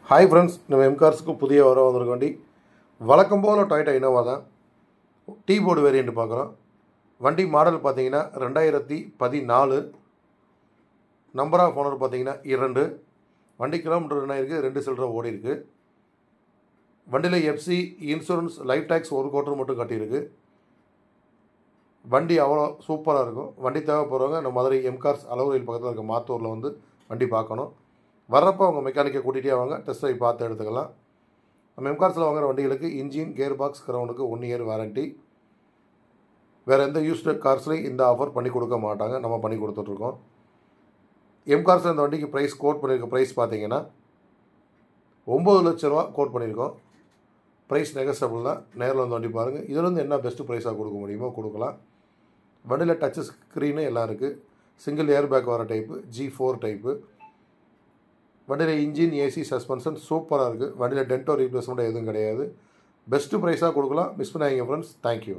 Hi friends, நம்ம எம்கார்ஸுக்கு புதிய வர வந்திருக்கோண்டி. வழக்கம் போல் டொயோட்டா இனோவா தான். டீ போர்டு வேரியண்ட் பார்க்குறோம். வண்டி மாடல் பார்த்தீங்கன்னா 2014. நம்பர் ஆஃப் ஓனர் பார்த்தீங்கன்னா 2. வண்டி கிலோமீட்டர் என்ன இருக்குது, 2 சில்லரை ஓடி இருக்குது. வண்டியில் FC, insurance, life tax 1 quarter மட்டும் கட்டியிருக்கு. வண்டி அவ்வளோ சூப்பராக இருக்கும். வண்டி தேவைப்படுறவங்க நம்ம மதுரை எம்கார்ஸ் அளவுரையில் பக்கத்தில் இருக்க மாத்தூரில் வந்து வண்டி பார்க்கணும். வர்றப்போ அவங்க மெக்கானிக்கை கூட்டிகிட்டே வாங்க, டெஸ்ட் ட்ரைவ் பார்த்து எடுத்துக்கலாம். நம்ம எம்கார்ஸில் வாங்குகிற வண்டிகளுக்கு இன்ஜின், கியர் பாக்ஸ், கிரவுண்டுக்கு 1 இயர் வாரண்ட்டி. வேறு எந்த யூஸ்டு கார்ஸ்லையும் இந்த ஆஃபர் பண்ணி கொடுக்க மாட்டாங்க, நம்ம பண்ணி கொடுத்துட்ருக்கோம். எம்கார்ஸில் இந்த வண்டிக்கு ப்ரைஸ் கோட் பண்ணியிருக்க ப்ரைஸ் பார்த்தீங்கன்னா 9 லட்ச ரூபா கோட் பண்ணியிருக்கோம். ப்ரைஸ் நெகசபிள் தான். நேரில் வந்து வண்டி பாருங்கள். இதுலேருந்து என்ன பெஸ்ட்டு ப்ரைஸாக கொடுக்க முடியுமோ கொடுக்கலாம். வண்டியில் டச்சு ஸ்க்ரீனு எல்லாம் இருக்குது. சிங்கிள் ஏர் பேக் வர டைப்பு, G4 டைப்பு. வண்டியில் இன்ஜின், ஏசி, சஸ்பென்ஷன் சூப்பராக இருக்குது. வண்டியில் டென்டோ ரீப்ளேஸ்மெண்ட் எதுவும் கிடையாது. பெஸ்ட்டு ப்ரைஸாக கொடுக்கலாம். மிஸ் பண்ணாதீங்க ஃப்ரெண்ட்ஸ். தேங்க்யூ.